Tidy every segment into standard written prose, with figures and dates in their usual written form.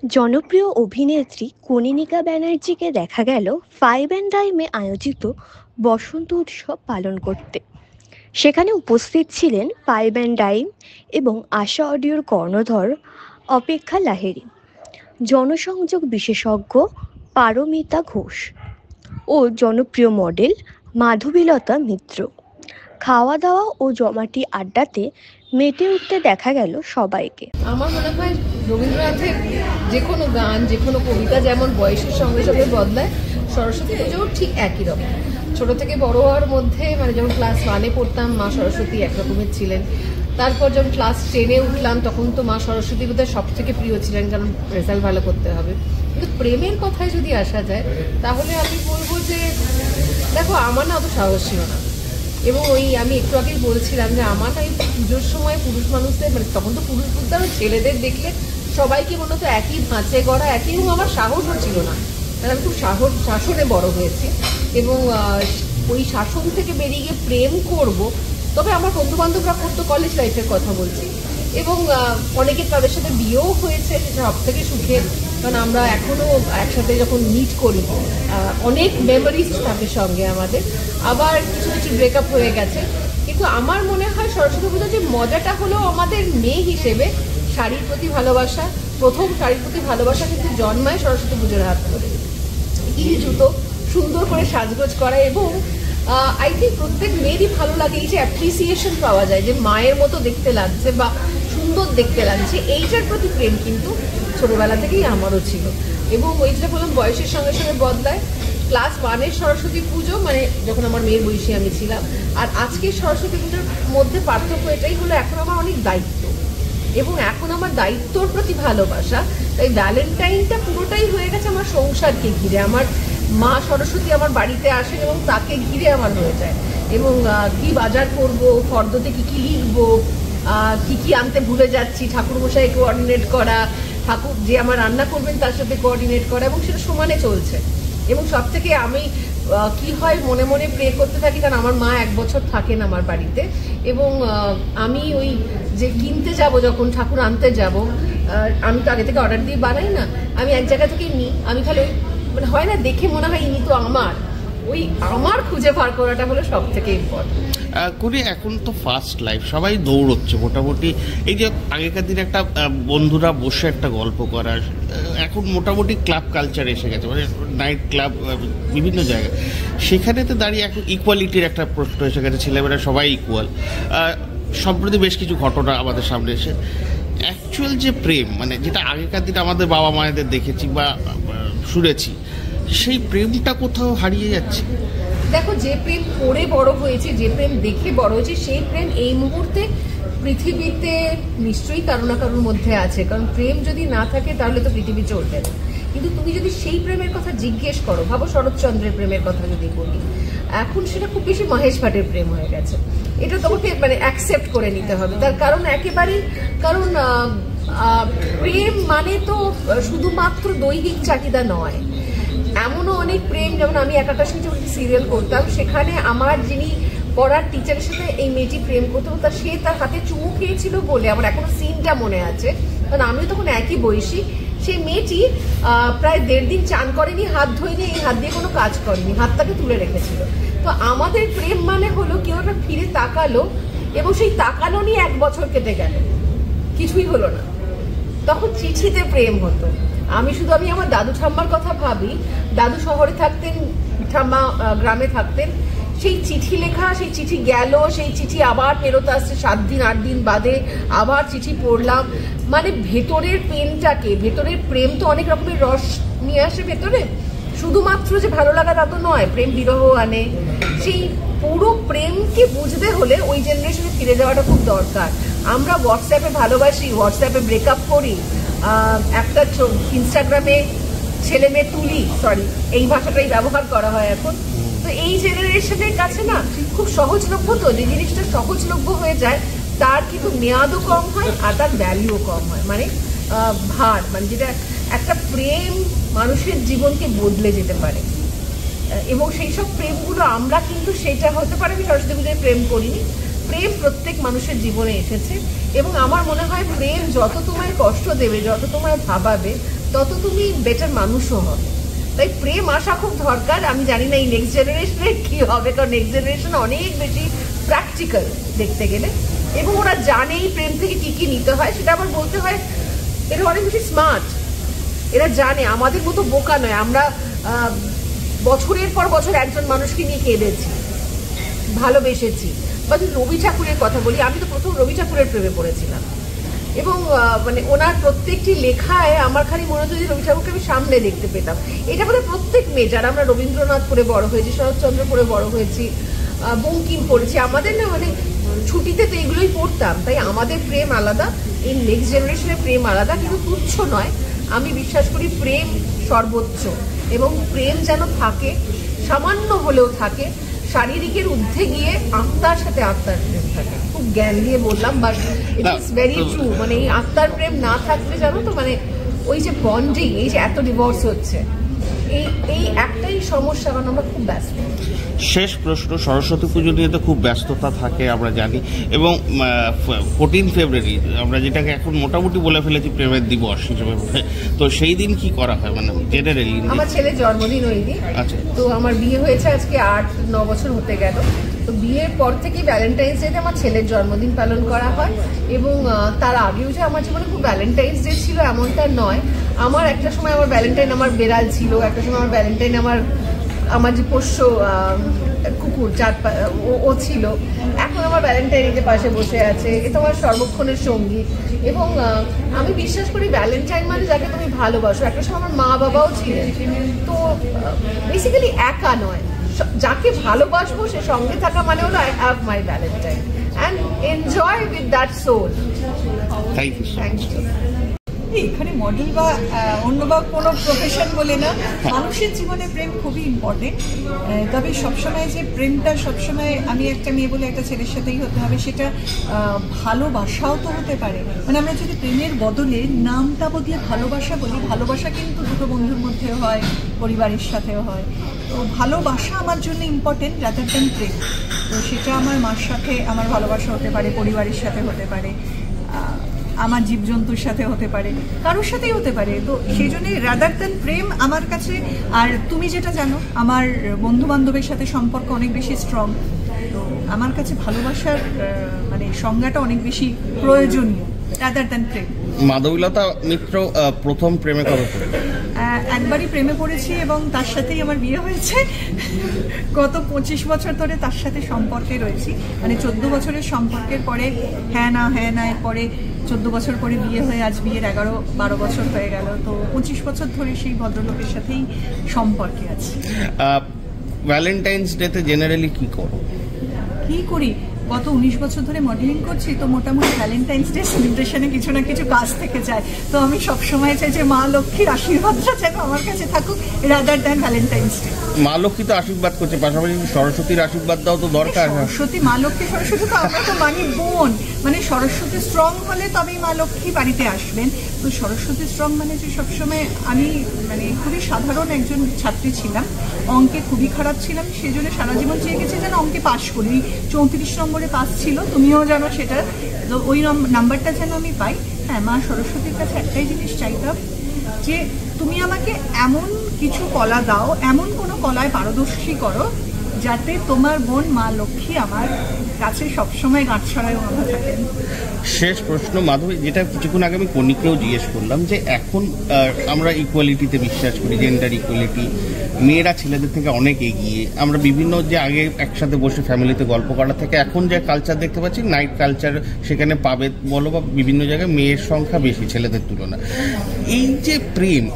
জনপ্রিয় অভিনেত্রী কনীনিকা ব্যানার্জিকে দেখা গেল ফাইভ অ্যান্ড ডাইমে আয়োজিত বসন্ত উৎসব পালন করতে। সেখানে উপস্থিত ছিলেন ফাইভ অ্যান্ড ডাইম এবং আশা অডিওর কর্ণধর অপেক্ষা লাহিড়ী, জনসংযোগ বিশেষজ্ঞ পারমিতা ঘোষ ও জনপ্রিয় মডেল মাধবীলতা মিত্র। খাওয়া দাওয়া ও জমাটি আড্ডাতে মেতে উঠতে দেখা গেল সবাইকে। আমার মনে হয় রবীন্দ্রনাথের যে কোনো গান, যে কোনো কবিতা যেমন বয়সের সঙ্গে সঙ্গে বদলায়, সরস্বতী পুজোও ঠিক একই রকম। ছোট থেকে বড় হওয়ার মধ্যে মানে যেমন ক্লাস 1-এ পড়তাম মা সরস্বতী একরকমের ছিলেন, তারপর যখন ক্লাস 10-এ উঠলাম তখন তো মা সরস্বতী বোধহয় সব থেকে প্রিয় ছিলেন, কারণ রেজাল্ট ভালো করতে হবে। কিন্তু প্রেমের কথায় যদি আসা যায় তাহলে আমি বলবো যে দেখো, আমার না অত সাহস ছিল না। এবং আমি একটু আগেই বলছিলাম যে আমার এই পুজোর সময় পুরুষ মানুষদের, মানে তখন তো পুরুষ বলতে আমি ছেলেদের দেখলে সবাইকে মনে হতো একই ধাঁচে গড়া একই, এবং আমার সাহসও ছিল না, কারণ আমি খুব শাসনে বড় হয়েছি। এবং ওই শাসন থেকে বেরিয়ে গিয়ে প্রেম করব, তবে আমার বন্ধু বান্ধবরা করতো, কলেজ লাইফের কথা বলছি। এবং অনেকে তাদের সাথে বিয়েও হয়েছে, সেটা সব থেকে সুখের, কারণ আমরা এখনো একসাথে যখন মিট করি অনেক মেমোরিজ থাকে সঙ্গে আমাদের। আবার কিছু কিছু ব্রেকআপ হয়ে গেছে। কিন্তু আমার মনে হয় সরস্বতী পুজোর যে মজাটা হলো, আমাদের মেয়ে হিসেবে শাড়ির প্রতি ভালোবাসা, প্রথম শাড়ির প্রতি ভালোবাসা কিন্তু জন্মায় সরস্বতী পুজোর হাত ধরে। হিল জুতো, সুন্দর করে সাজগোজ করা, এবং আই থিঙ্ক প্রত্যেক মেয়েরই ভালো লাগে এই যে অ্যাপ্রিসিয়েশন পাওয়া যায় যে মায়ের মতো দেখতে লাগছে বা সুন্দর দেখতে লাগছে, এইটার প্রতি প্রেম কিন্তু ছোটবেলা থেকেই আমারও ছিল। এবং ওই যেটা বললাম বয়সের সঙ্গে সঙ্গে বদলায়, ক্লাস 1-এর সরস্বতী পুজো মানে যখন আমার মেয়ের বয়সী আমি ছিলাম, আর আজকের সরস্বতী পুজোর মধ্যে পার্থক্য এটাই হলো, এখন আমার অনেক দায়িত্ব, এবং এখন আমার দায়িত্বর প্রতি ভালোবাসা। তাই ভ্যালেন্টাইনটা পুরোটাই হয়ে গেছে আমার সংসারকে ঘিরে। আমার মা সরস্বতী আমার বাড়িতে আসেন এবং তাকে ঘিরে আমার হয়ে যায়। এবং কি বাজার করব, ফর্দতে কি কি লিখবো, কি কি আনতে ভুলে যাচ্ছি, ঠাকুরমশাই কোঅর্ডিনেট করা, ঠাকুর যে আমার রান্না করবেন তার সাথে কোঅর্ডিনেট করা, এবং সেটা সমানে চলছে। এবং সব থেকে আমি কি হয় মনে মনে প্রে করতে থাকি, কারণ আমার মা 1 বছর থাকেন আমার বাড়িতে, এবং আমি ওই যে কিনতে যাব, যখন ঠাকুর আনতে যাব, আমি তো আগে থেকে অর্ডার দিয়ে বানাই না, আমি এক জায়গা থেকে নিই। আমি খালি ওই মানে হয় না, দেখে মনে হয় ইনি তো আমার, ওই আমার খুঁজে বার করাটা হলো সব থেকে ইম্পর্টেন্ট করি। এখন তো ফার্স্ট লাইফ, সবাই দৌড়চ্ছে মোটামুটি। এই যে আগেকার দিনে একটা বন্ধুরা বসে একটা গল্প করার, এখন মোটামুটি ক্লাব কালচার এসে গেছে, মানে নাইট ক্লাব বিভিন্ন জায়গায়, সেখানেতে দাঁড়িয়ে এখন ইকুয়ালিটির একটা প্রশ্ন এসে গেছে, ছেলেমেয়েরা সবাই ইকুয়াল। সম্প্রতি বেশ কিছু ঘটনা আমাদের সামনে এসে অ্যাকচুয়াল যে প্রেম, মানে যেটা আগেকার দিনে আমাদের বাবা মায়েদের দেখেছি বা শুনেছি, সেই প্রেমটা কোথাও হারিয়ে যাচ্ছে। দেখো, যে প্রেম পড়ে বড় হয়েছে, যে প্রেম দেখে বড় হয়েছে, সেই প্রেম এই মুহূর্তে পৃথিবীতে নিশ্চয়ই কারো না কারোর মধ্যে আছে, কারণ প্রেম যদি না থাকে তাহলে তো পৃথিবী চলবে না। কিন্তু তুমি যদি সেই প্রেমের কথা জিজ্ঞেস করো, ভাবো শরৎচন্দ্রের প্রেমের কথা যদি বলি, এখন সেটা খুব বেশি মহেশ ভাটের প্রেম হয়ে গেছে। এটা তোমাকে মানে অ্যাকসেপ্ট করে নিতে হবে, তার কারণ একেবারেই, কারণ প্রেম মানে তো শুধুমাত্র দৈহিক চাহিদা নয়। এমনও অনেক প্রেম, যেমন আমি একাকাশে যখন সিরিয়াল করতাম, সেখানে আমার যিনি পড়ার টিচারের সাথে এই মেয়েটি প্রেম করতো, তা সে তার হাতে চুমু খেয়েছিল বলে আমার এখনো সিনটা মনে আছে, কারণ আমিও তখন একই বয়সী। সেই মেয়েটি প্রায় 1.5 দিন চান করেনি, হাত ধোয়নি, এই হাত দিয়ে কোনো কাজ করেনি, হাতটাকে তুলে রেখেছিল। তো আমাদের প্রেম মানে হলো কেউ একটা ফিরে তাকালো, এবং সেই তাকালো নিয়ে 1 বছর কেটে গেল, কিছুই হলো না। তখন চিঠিতে প্রেম হতো। আমি আমার দাদু ঠাম্মার কথা ভাবি, দাদু শহরে থাকতেন, ঠাম্মা গ্রামে থাকতেন। সেই চিঠি লেখা, সেই চিঠি গেল, সেই চিঠি আবার ফেরত আসছে 7 দিন 8 দিন বাদে, আবার চিঠি পড়লাম। মানে ভেতরের পেনটাকে, ভেতরের প্রেম তো অনেক রকমের রস নিয়ে আসে ভেতরে, শুধুমাত্র যে ভালো লাগা তা তো নয়, প্রেম বিরহ আনে। সেই পুরো প্রেমকে বুঝতে হলে ওই জেনারেশনে ফিরে যাওয়াটা খুব দরকার। আমরা হোয়াটসঅ্যাপে ভালোবাসি, হোয়াটসঅ্যাপে ব্রেকআপ করি, একটা ইনস্টাগ্রামে ছেলে মেয়ে তুলি, সরি এই ভাষাটাই ব্যবহার করা হয় এখন। তো এই জেনারেশনের কাছে না খুব সহজলভ্য, তো যে জিনিসটা সহজলভ্য হয়ে যায় তার কিন্তু মেয়াদও কম হয় আর তার ভ্যালুও কম হয়, মানে ভার, মানে যেটা একটা প্রেম মানুষের জীবনকে বদলে যেতে পারে। এবং সেই সব প্রেমগুলো আমরা কিন্তু, সেটা হতে পারে আমি সরস্বতী পুজোয় প্রেম করিনি, প্রেম প্রত্যেক মানুষের জীবনে এসেছে। এবং আমার মনে হয় প্রেম যত তোমায় কষ্ট দেবে, যত তোমায় ভাবাবে, তত তুমি বেটার মানুষও হবে। তাই প্রেম আসা খুব দরকার। আমি জানি না এই নেক্সট জেনারেশনের কি হবে, কারণ নেক্সট জেনারেশন অনেক বেশি প্র্যাকটিক্যাল দেখতে গেলে, এবং ওরা জানেই প্রেম থেকে কি কি নিতে হয়। সেটা আবার বলতে হয় এরা অনেক বেশি স্মার্ট, এরা জানে, আমাদের মতো বোকা নয়। আমরা বছরের পর বছর একজন মানুষকে নিয়ে কেঁদেছি, ভালোবেসেছি। বা যদি রবি ঠাকুরের কথা বলি, আমি তো প্রথম রবি ঠাকুরের প্রেমে পড়েছিলাম, এবং মানে ওনার প্রত্যেকটি লেখায় আমার খালি মনে হতো যে রবি ঠাকুরকে আমি সামনে দেখতে পেতাম। এটা মানে প্রত্যেক মেয়ে, যারা আমরা রবীন্দ্রনাথ পড়ে বড় হয়েছি, শরৎচন্দ্র পড়ে বড় হয়েছি, বঙ্কিম পড়েছি, আমাদের না মানে ছুটিতে তো এগুলোই পড়তাম। তাই আমাদের প্রেম আলাদা, এই নেক্সট জেনারেশনের প্রেম আলাদা, কিন্তু তুচ্ছ নয়। আমি বিশ্বাস করি প্রেম সর্বোচ্চ, এবং প্রেম যেন থাকে, সামান্য হলেও থাকে, শারীরিকের ঊর্ধ্বে গিয়ে আত্মার সাথে আত্মার প্রেম থাকে। খুব জ্ঞান দিয়ে বললাম, but it is very true. মানে এই আত্মার প্রেম না থাকলে জানো তো, মানে ওই যে বন্ডিং, এই যে এত ডিভোর্স হচ্ছে, এই একটাই সমস্যা, কারণ আমরা খুব ব্যস্ত। শেষ প্রশ্ন, সরস্বতী পুজো নিয়ে তো খুব ব্যস্ততা থাকে আমরা জানি, এবং 14 ফেব্রুয়ারি আমরা যেটাকে এখন মোটামুটি বলে ফেলেছি প্রেমের দিবস হিসেবে, তো সেই দিন কি করা হয় মানে জেনারেলি? আমার ছেলের জন্মদিন ওই দিন। আচ্ছা। তো আমার বিয়ে হয়েছে আজকে 8-9 বছর হতে গেল। তো বিয়ের পর থেকেই ভ্যালেন্টাইন্স ডেতে আমার ছেলের জন্মদিন পালন করা হয়, এবং তার আগেও যে আমার জীবনে খুব ভ্যালেন্টাইন্স ডে ছিল এমনটা নয়। আমার একটা সময় আমার ভ্যালেন্টাইন আমার বেড়াল ছিল, একটা সময় আমার ভ্যালেন্টাইন আমার যে পোষ্য কুকুর ও ছিল। এখন আমার ভ্যালেন্টাইন যে পাশে বসে আছে, এ তো আমার সর্বক্ষণের সঙ্গী। এবং আমি বিশ্বাস করি ভ্যালেন্টাইন মানে যাকে তুমি ভালোবাসো। একটা সময় আমার মা বাবাও ছিলেন। তো বেসিক্যালি একা নয়, যাকে ভালোবাসবো সে সঙ্গে থাকা মানে হলো I have my valentine and enjoy with that soul. Thank you. Thank you. এখানে মডেল বা অন্য বা কোনো প্রফেশন বলে না, মানুষের জীবনে প্রেম খুবই ইম্পর্টেন্ট। তবে সবসময় যে প্রেমটা সবসময় আমি একটা মেয়ে বলে একটা ছেলের সাথেই হতে হবে, সেটা ভালোবাসাও তো হতে পারে। মানে আমরা যদি প্রেমের বদলে নামটা বদলে ভালোবাসা বলি, ভালোবাসা কিন্তু দুটো বন্ধুর মধ্যেও হয়, পরিবারের সাথেও হয়। তো ভালোবাসা আমার জন্য ইম্পর্টেন্ট রাদার দ্যান প্রেম। তো সেটা আমার মার সাথে আমার ভালোবাসা হতে পারে, পরিবারের সাথে হতে পারে, আমার জীবজন্তুর সাথে হতে পারে, কারোর সাথেই হতে পারে। তো সেই জন্যই রাদার দ্যান প্রেম আমার কাছে। আর তুমি যেটা জানো, আমার বন্ধু বান্ধবের সাথে সম্পর্ক অনেক বেশি স্ট্রং। তো আমার কাছে ভালোবাসার মানে সংজ্ঞাটা অনেক বেশি প্রয়োজনীয় রাদার দ্যান প্রেম। মাধবীলতা মিত্র প্রথম প্রেমে কবে পড়ে? একবারই প্রেমে পড়েছি, এবং তার সাথেই আমার বিয়ে হয়েছে। গত 25 বছর ধরে তার সাথে সম্পর্কে রয়েছি। মানে 14 বছরের সম্পর্কের পরে হ্যাঁ না এর পরে 14 বছর পরে বিয়ে হয়ে আজ বিয়ের 11-12 বছর হয়ে গেল। তো 25 বছর ধরে সেই ভদ্রলোকের সাথেই সম্পর্কে আছি। ভ্যালেন্টাইন্স ডেতে জেনারেলি কি করো? কি করি, গত 19 বছর ধরে মডেলিং করছি, তো মোটামুটি ভ্যালেন্টাইন্স ডে সেলিব্রেশনে কিছু না কিছু কাজ থেকে যায়। তো আমি সবসময় চাই যে মা লক্ষ্মীর আশীর্বাদটা যেন আমার কাছে থাকুক রাদার দ্যান ভ্যালেন্টাইন্স ডে। মা লক্ষ্মী তো আশীর্বাদ করছে, পাশাপাশি সরস্বতীর আশীর্বাদটাও তো দরকার। সরস্বতী, মা লক্ষ্মী, সরস্বতী তো আমরা তো মানি বোন। মানে সরস্বতী স্ট্রং হলে তবেই মা লক্ষ্মী বাড়িতে আসবেন। তো সরস্বতী স্ট্রং মানে যে সবসময় আমি মানে খুবই সাধারণ একজন ছাত্রী ছিলাম, অঙ্কে খুবই খারাপ ছিলাম, সেই জন্য সারা জীবন চেয়ে গেছে যেন অঙ্কে পাশ করি। 34 নম্বরে পাস ছিল, তুমিও জানো সেটা। তো ওই নাম্বারটা যেন আমি পাই। হ্যাঁ, মা সরস্বতীর কাছে একটাই জিনিস চাইতাম, যে তুমি আমাকে এমন কিছু কলা দাও, এমন কোনো কলায় পারদর্শী করো যাতে তোমার বোন মা লক্ষ্মী আমার কাছে সবসময় গাঁটছড়ায় বাঁধা থাকেন। শেষ প্রশ্ন মাধবী, যেটা কিছুক্ষণ আগে আমি কনিকেও জিজ্ঞেস করলাম, যে এখন আমরা ইকুয়ালিটিতে বিশ্বাস করি, জেন্ডার ইকুয়ালিটি, মেয়েরা ছেলেদের থেকে অনেক এগিয়ে। আমরা বিভিন্ন যে আগে একসাথে বসে ফ্যামিলিতে গল্প করা থেকে এখন যে কালচার দেখতে পাচ্ছি, নাইট কালচার, সেখানে পাবে বলো বা বিভিন্ন জায়গায় মেয়ের সংখ্যা বেশি ছেলেদের তুলনায়। এই যে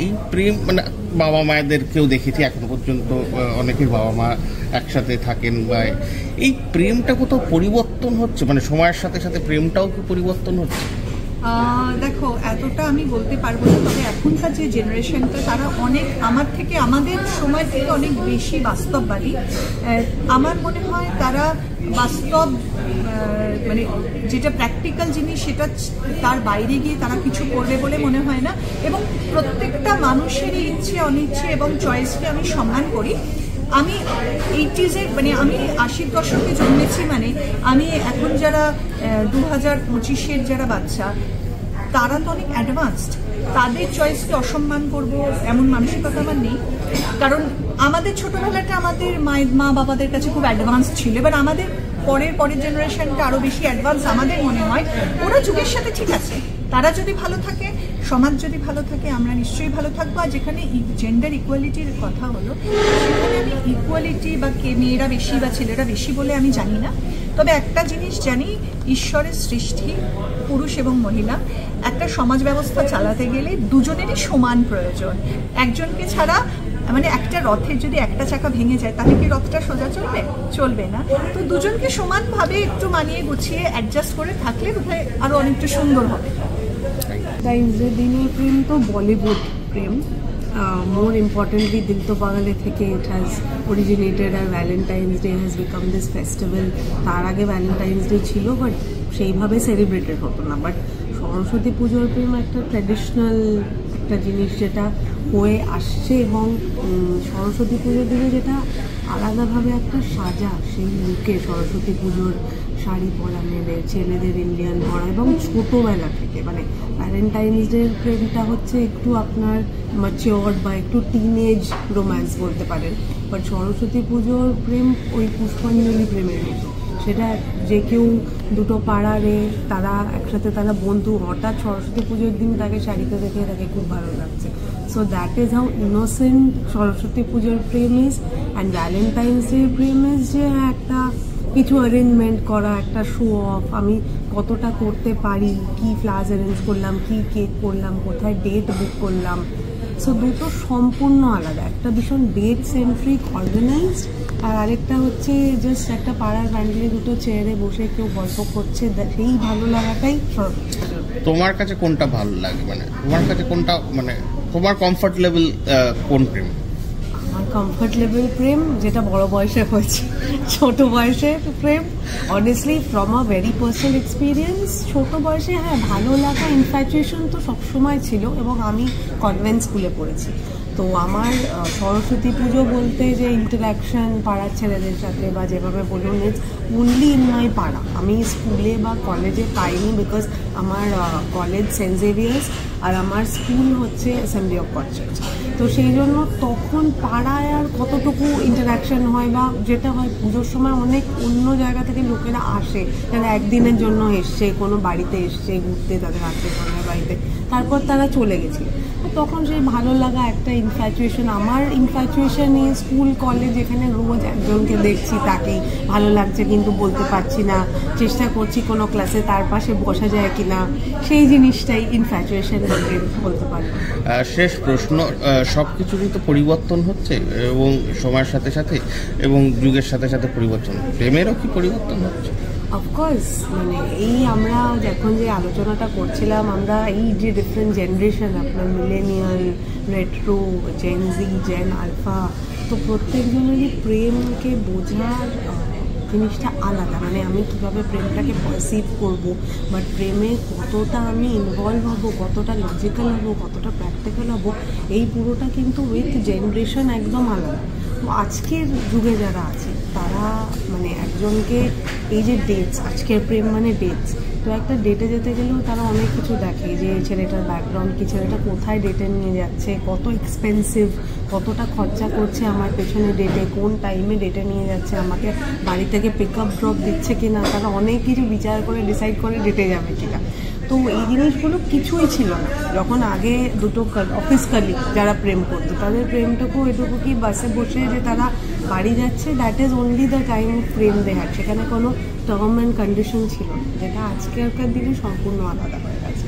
এই প্রেম মানে বাবা মায়েদেরকেও দেখেছি এখনো পর্যন্ত, অনেকের বাবা মা একসাথে থাকেন, বা এই প্রেমটা কোথাও পরিবর্তন হচ্ছে, মানে সময়ের সাথে সাথে প্রেমটাও কি পরিবর্তন হচ্ছে? দেখো, এতটা আমি বলতে পারবো না, তবে এখনকার যে জেনারেশনটা তারা অনেক আমাদের সময় থেকে অনেক বেশি বাস্তববাদী। আমার মনে হয় তারা বাস্তব মানে যেটা প্র্যাকটিক্যাল জিনিস সেটা তার বাইরে গিয়ে তারা কিছু করবে বলে মনে হয় না। এবং প্রত্যেকটা মানুষেরই ইচ্ছে অনিচ্ছে এবং চয়েসকে আমি সম্মান করি। আমি 80s মানে আমি 80-র দশকে জন্মেছি, মানে আমি এখন যারা 2025-এর যারা বাচ্চা, তারা তো অনেক অ্যাডভান্সড। তাদের চয়েসকে অসম্মান করব এমন মানসিকতা আমার নেই। কারণ আমাদের ছোটবেলাটা আমাদের মা বাবাদের কাছে খুব অ্যাডভান্স ছিল, এবার আমাদের পরের জেনারেশনটা আরো বেশি অ্যাডভান্স আমাদের মনে হয়। ওরা যুগের সাথে ঠিক আছে, তারা যদি ভালো থাকে, সমাজ যদি ভালো থাকে, আমরা নিশ্চয়ই ভালো থাকবো। আর যেখানে জেন্ডার ইকুয়ালিটির কথা হলো, সেখানে আমি ইকুয়ালিটি বা মেয়েরা বেশি বা ছেলেরা বেশি বলে আমি জানি না। তবে একটা জিনিস জানি, ঈশ্বরের সৃষ্টি পুরুষ এবং মহিলা, একটা সমাজ ব্যবস্থা চালাতে গেলে দুজনেরই সমান প্রয়োজন। একজনকে ছাড়া, মানে একটা রথের যদি একটা চাকা ভেঙে যায় তাহলে কি রথটা সোজা চলবে না। তো দুজনকে সমানভাবে একটু মানিয়ে গুছিয়ে অ্যাডজাস্ট করে থাকলে বোধহয় আরো অনেকটা সুন্দর হবে। ভ্যালেন্টাইন্সের দিনের প্রেম তো বলিউড প্রেম, more importantly দিল তো পাগলে থেকে it has originated and Valentine's Day has become this festival. তার আগে ভ্যালেন্টাইন্স ডে ছিল, বাট সেইভাবে সেলিব্রেটেড হতো না। বাট সরস্বতী পুজোর প্রেম একটা ট্র্যাডিশনাল একটা জিনিস যেটা হয়ে আসছে, এবং সরস্বতী পুজোর দিনে যেটা আলাদাভাবে একটা সাজা, সেই লুকে সরস্বতী পুজোর শাড়ি পরা মেয়েদের, ছেলেদের ইন্ডিয়ান পরা, এবং ছোটোবেলা থেকে মানে ভ্যালেন্টাইন্স ডের প্রেমটা হচ্ছে একটু আপনার ম্যাচিওর বা একটু টিনেজ রোম্যান্স বলতে পারেন। বাট সরস্বতী পুজোর প্রেম ওই পুষ্পাঞ্জলি প্রেমের মতো, সেটা যে কেউ দুটো পাড়ারে তারা একসাথে, তারা বন্ধু, হঠাৎ সরস্বতী পুজোর দিন তাকে শাড়িতে দেখে তাকে খুব ভালো লাগছে। So that is how innocent Saraswati পুজোর প্রেম ইজ। অ্যান্ড ভ্যালেন্টাইন্স ডে প্রেম ইজ যে একটা কিছু অ্যারেঞ্জমেন্ট করা, একটা শো অফ, আমি কতটা করতে পারি, কি ফ্লাওয়ার্স অ্যারেঞ্জ করলাম, কি কেক করলাম, কোথায় ডেট বুক করলাম। সো দুটো সম্পূর্ণ আলাদা, একটা ভীষণ ডেট সেন্ট্রিক অর্গানাইজড, আর আরেকটা হচ্ছে জাস্ট একটা পাড়ার ব্যান্ডেলে দুটো চেয়ারে বসে কেউ গল্প করছে, সেই ভালো লাগাটাই। তোমার কাছে কোনটা ভালো লাগে, মানে তোমার কাছে কোনটা, মানে তোমার কমফর্ট লেভেল কোন প্রেম? আমার কমফর্ট লেভেল প্রেম যেটা বড় বয়সে হয়েছে, ছোট বয়সের প্রেম honestly from a very personal experience. ছোট বয়সে হ্যাঁ ভালো লাগা, ইনফ্যাচুয়েশন তো সবসময় ছিল, এবং আমি কনভেন্ট স্কুলে পড়েছি। তো আমার সরস্বতী পুজো বলতে যে ইন্টারাকশন পাড়ার ছেলেদের সাথে বা যেভাবে বলুন, ইটস অনলি ইন মাই পাড়া। আমি স্কুলে বা কলেজে পাইনি, বিকজ আমার কলেজ সেন্ট জেভিয়ার্স আর আমার স্কুল হচ্ছে অ্যাসেম্বলি অফ গড চার্চ। তো সেই জন্য তখন পাড়ায় আর কতটুকু ইন্টারাকশন হয়, বা যেটা হয় পুজোর সময় অনেক অন্য জায়গা থেকে লোকেরা আসে, তারা একদিনের জন্য এসছে, কোনো বাড়িতে এসছে ঘুরতে, তাদের আত্মীয়স্বজনের বাড়িতে, তারপর তারা চলে গেছিল। তখন সেই ভালো লাগা, একটা ইনফ্যাচুয়েশন, আমার ইনফ্যাচুয়েশন এই স্কুল কলেজ, এখানে রোজ একজনকে দেখছি, তাকেই ভালো লাগছে কিন্তু বলতে পারছি না, চেষ্টা করছি কোনো ক্লাসে তার পাশে বসা যায় কিনা, সেই জিনিসটাই ইনফ্যাচুয়েশন বলতে পারি। শেষ প্রশ্ন, সব কিছুরই তো পরিবর্তন হচ্ছে এবং সময়ের সাথে সাথে এবং যুগের সাথে সাথে পরিবর্তন, প্রেমেরও কি পরিবর্তন হচ্ছে? অফকোর্স, মানে এই আমরা যখন যে আলোচনাটা করছিলাম, আমরা এই যে ডিফারেন্ট জেনারেশন, আপনার মিলেনিয়াল, রেট্রো, জেন জি, জেন আলফা, তো প্রত্যেকজনেরই প্রেমকে বোঝার জিনিসটা আলাদা। মানে আমি কীভাবে প্রেমটাকে পারসিভ করবো, বাট প্রেমে কতটা আমি ইনভলভ হব, কতটা লজিক্যাল হব, কতটা প্র্যাকটিক্যাল হব, এই পুরোটা কিন্তু উইথ জেনারেশন একদম আলাদা। তো আজকের যুগে যারা আছে তারা মানে একজনকে এই যে ডেটস, আজকের প্রেম মানে ডেটস, তো একটা ডেটে যেতে গেলেও তারা অনেক কিছু দেখে, যে ছেলেটার ব্যাকগ্রাউন্ড কি, ছেলেটা কোথায় ডেটে নিয়ে যাচ্ছে, কত এক্সপেন্সিভ, কতটা খরচা করছে আমার পেছনে ডেটে, কোন টাইমে ডেটে নিয়ে যাচ্ছে, আমাকে বাড়ি থেকে পিক আপ ড্রপ দিচ্ছে কিনা, তারা অনেক কিছু বিচার করে ডিসাইড করে ডেটে যাবে কিনা। তো এই জিনিসগুলো কিছুই ছিল না যখন আগে দুটো অফিস কালিগ যারা প্রেম করতো, তাদের প্রেমটুকু এটুকু কি বাসে বসে যে তারা বাড়ি যাচ্ছে, that is only the time প্রেম দে হ্যাড, সেখানে কোনো টার্ম অ্যান্ড কন্ডিশন ছিল না, যেটা আজকালকার দিনে সম্পূর্ণ আলাদা হয়ে গেছে।